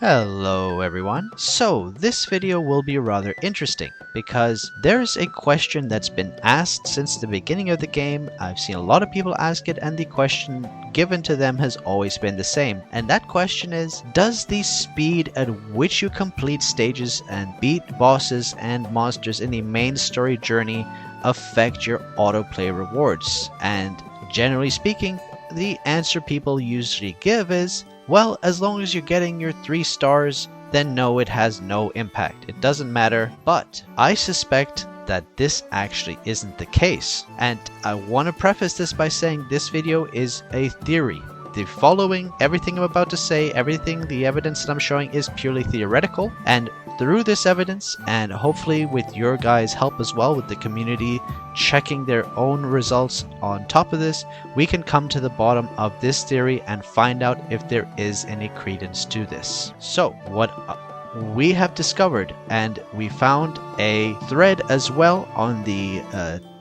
Hello everyone. So this video will be rather interesting because there's a question that's been asked since the beginning of the game. I've seen a lot of people ask it and the question given to them has always been the same. And that question is, does the speed at which you complete stages and beat bosses and monsters in the main story journey affect your autoplay rewards? And generally speaking, the answer people usually give is, well, as long as you're getting your 3 stars, then no, it has no impact. It doesn't matter. But I suspect that this actually isn't the case. And I want to preface this by saying this video is a theory. The following, everything I'm about to say, everything, the evidence that I'm showing is purely theoretical. And through this evidence, and hopefully with your guys' help as well, with the community checking their own results on top of this, we can come to the bottom of this theory and find out if there is any credence to this. So what we have discovered, and we found a thread as well on the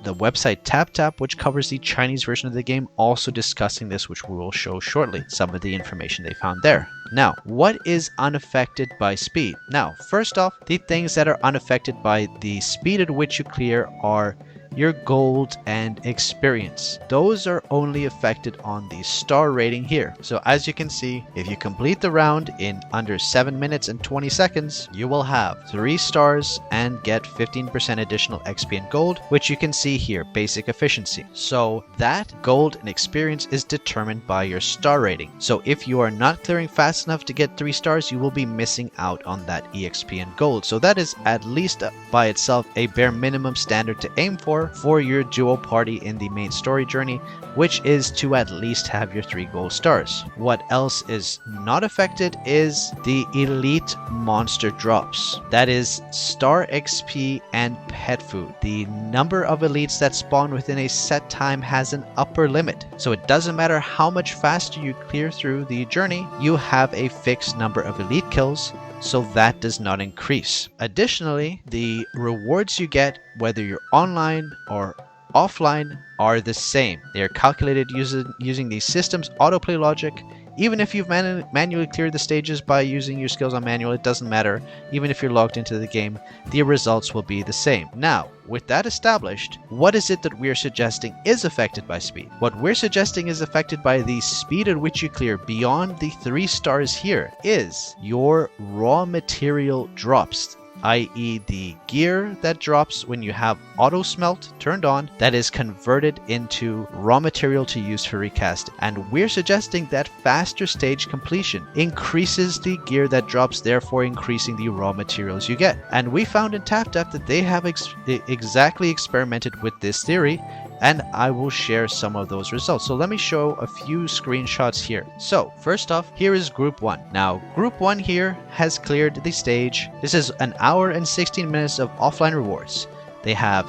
website Taptap, which covers the Chinese version of the game, also discussing this, which we will show shortly, some of the information they found there. Now, what is unaffected by speed? Now, first off, the things that are unaffected by the speed at which you clear are your gold and experience. Those are only affected on the star rating here. So as you can see, if you complete the round in under 7 minutes and 20 seconds, you will have 3 stars and get 15% additional XP and gold, which you can see here, basic efficiency. So that gold and experience is determined by your star rating. So if you are not clearing fast enough to get 3 stars, you will be missing out on that EXP and gold. So that is at least by itself a bare minimum standard to aim for your duo party in the main story journey, which is to at least have your 3 gold stars. What else is not affected is the elite monster drops. That is star XP and pet food. The number of elites that spawn within a set time has an upper limit. So it doesn't matter how much faster you clear through the journey, you have a fixed number of elite kills, so that does not increase. Additionally, the rewards you get, whether you're online or offline, are the same. They are calculated using the system's autoplay logic. Even if you've manually cleared the stages by using your skills on manual, it doesn't matter. Even if you're logged into the game, the results will be the same. Now, with that established, what is it that we're suggesting is affected by speed? What we're suggesting is affected by the speed at which you clear beyond the 3 stars here is your raw material drops, i.e. the gear that drops when you have auto smelt turned on, that is converted into raw material to use for recasting. And we're suggesting that faster stage completion increases the gear that drops, therefore increasing the raw materials you get. And we found in Taptap that they have exactly experimented with this theory, and I will share some of those results. So let me show a few screenshots here. So first off, here is group 1. Now group 1 here has cleared the stage. This is an hour and 16 minutes of offline rewards. They have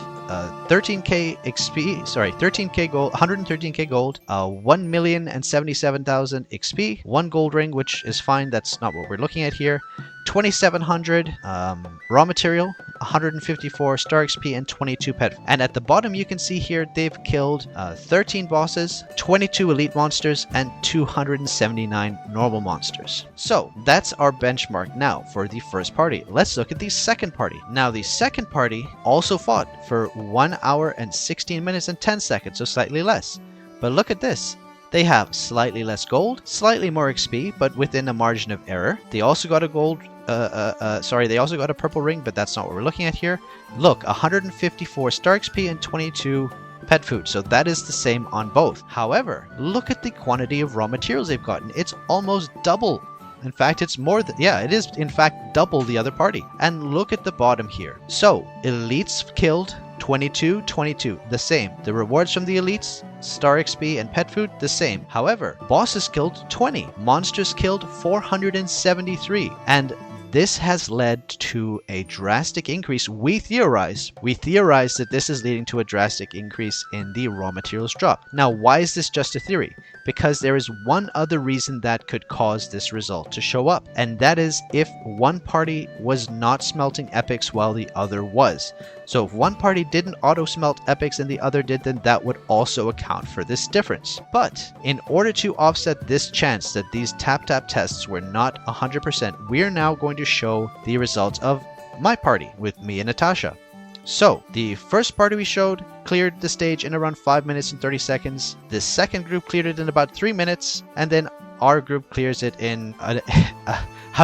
13k XP, sorry, 13k gold, 113k gold, 1,077,000 XP, 1 gold ring, which is fine, that's not what we're looking at here, 2,700 raw material, 154 star XP, and 22 pet. And at the bottom you can see here they've killed 13 bosses, 22 elite monsters, and 279 normal monsters. So that's our benchmark now for the first party. Let's look at the second party. Now the second party also fought for 1 hour and 16 minutes and 10 seconds, so slightly less. But look at this. They have slightly less gold, slightly more XP, but within a margin of error. They also got a gold, they also got a purple ring, but that's not what we're looking at here. Look, 154 star XP and 22 pet food, so that is the same on both. However, look at the quantity of raw materials they've gotten. It's almost double. In fact, it's more than, yeah, it is in fact double the other party. And look at the bottom here. So, elites killed 22, 22, the same. The rewards from the elites, star XP and pet food, the same. However, bosses killed 20, monsters killed 473, and this has led to a drastic increase. We theorize that this is leading to a drastic increase in the raw materials drop. Now, why is this just a theory? Because there is one other reason that could cause this result to show up, and that is if one party was not smelting epics while the other was. So if one party didn't auto smelt epics and the other did, then that would also account for this difference. But in order to offset this chance that these Taptap tests were not 100%, we are now going to show the results of my party with me and Natasha. So, the first party we showed cleared the stage in around 5 minutes and 30 seconds. The second group cleared it in about 3 minutes, and then our group clears it in, I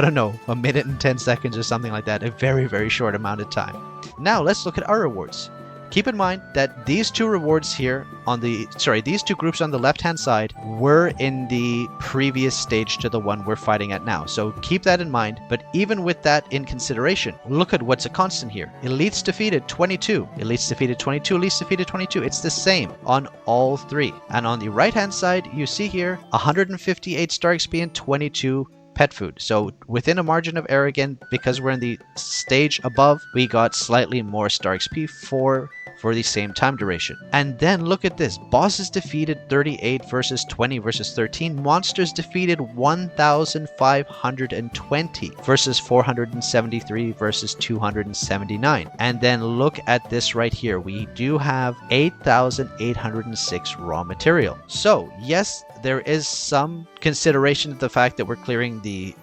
don't know, 1 minute and 10 seconds or something like that, a very, very short amount of time. Now, let's look at our rewards. Keep in mind that these two rewards here these two groups on the left-hand side were in the previous stage to the one we're fighting at now. So keep that in mind. But even with that in consideration, look at what's a constant here. Elites defeated 22. Elites defeated 22. Elites defeated 22. It's the same on all three. And on the right-hand side, you see here 158 star XP and 22 pet food. So within a margin of error again, because we're in the stage above, we got slightly more star XP for the same time duration. And then look at this. Bosses defeated 38 versus 20 versus 13. Monsters defeated 1,520 versus 473 versus 279. And then look at this right here. We do have 8,806 raw material. So yes, there is some consideration of the fact that we're clearing the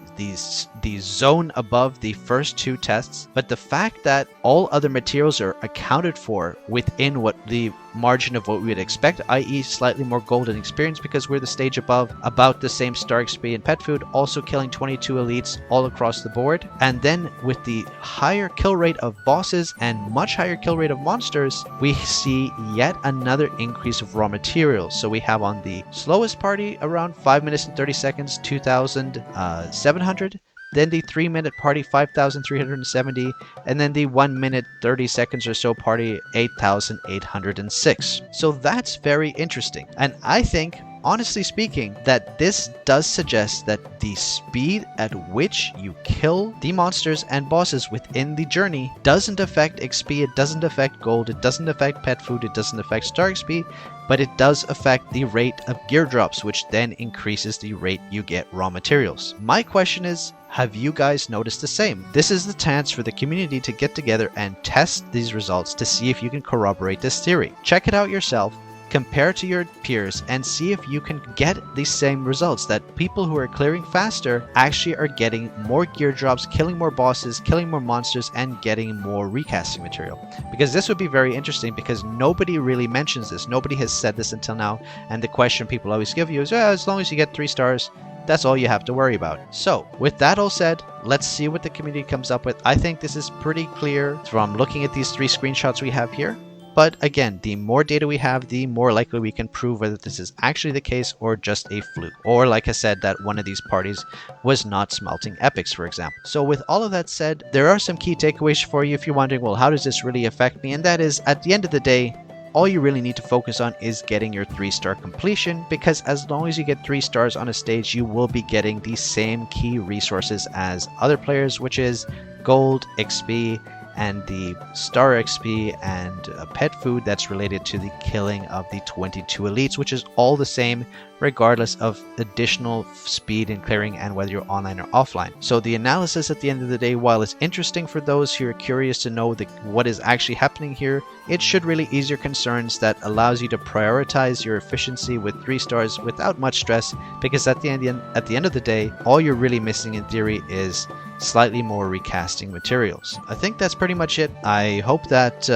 zone above the first two tests, but the fact that all other materials are accounted for within what the margin of what we would expect, i.e. slightly more gold and experience because we're the stage above, about the same star XP and pet food, also killing 22 elites all across the board. And then with the higher kill rate of bosses and much higher kill rate of monsters, we see yet another increase of raw materials. So we have on the slowest party around 5 minutes and 30 seconds, 2,700. Then the 3 minute party, 5,370, and then the 1 minute 30 seconds or so party, 8,806. So that's very interesting. And I think, honestly speaking, that this does suggest that the speed at which you kill the monsters and bosses within the journey doesn't affect XP, it doesn't affect gold, it doesn't affect pet food, it doesn't affect star XP, but it does affect the rate of gear drops, which then increases the rate you get raw materials. My question is, have you guys noticed the same? This is the chance for the community to get together and test these results to see if you can corroborate this theory. Check it out yourself, compare to your peers, and see if you can get the same results, that people who are clearing faster actually are getting more gear drops, killing more bosses, killing more monsters, and getting more recasting material. Because this would be very interesting, because nobody really mentions this. Nobody has said this until now, and the question people always give you is, as long as you get 3 stars, that's all you have to worry about. So with that all said, let's see what the community comes up with. I think this is pretty clear from looking at these 3 screenshots we have here. But again, the more data we have, the more likely we can prove whether this is actually the case or just a fluke. Or like I said, that one of these parties was not smelting epics, for example. So with all of that said, there are some key takeaways for you if you're wondering, well, how does this really affect me? And that is, at the end of the day, all you really need to focus on is getting your 3-star completion, because as long as you get 3 stars on a stage, you will be getting the same key resources as other players, which is gold, XP, and the star XP and pet food that's related to the killing of the 22 elites, which is all the same regardless of additional speed in clearing and whether you're online or offline. So the analysis at the end of the day, while it's interesting for those who are curious to know what is actually happening here, it should really ease your concerns. That allows you to prioritize your efficiency with 3 stars without much stress, because at the end of the day, all you're really missing in theory is slightly more recasting materials. I think that's pretty much it. I hope that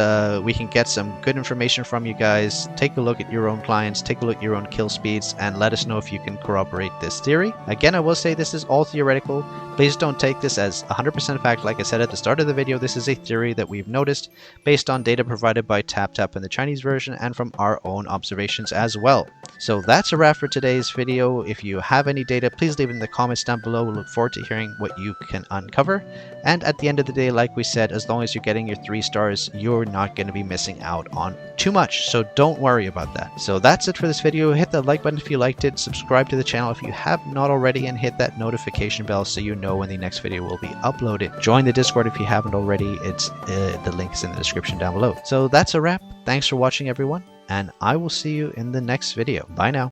we can get some good information from you guys. Take a look at your own clients, take a look at your own kill speeds, and let us know if you can corroborate this theory. Again, I will say this is all theoretical. Please don't take this as 100% fact. Like I said at the start of the video, this is a theory that we've noticed based on data provided by Taptap in the Chinese version and from our own observations as well. So that's a wrap for today's video. If you have any data, please leave it in the comments down below. We'll look forward to hearing what you can uncover. And at the end of the day, like we said, as long as you're getting your 3 stars, you're not going to be missing out on too much. So don't worry about that. So that's it for this video. Hit that like button if you liked it. Subscribe to the channel if you have not already, and hit that notification bell so you know when the next video will be uploaded. Join the Discord if you haven't already. It's the link is in the description down below. So that's a wrap. Thanks for watching, everyone, and I will see you in the next video. Bye now.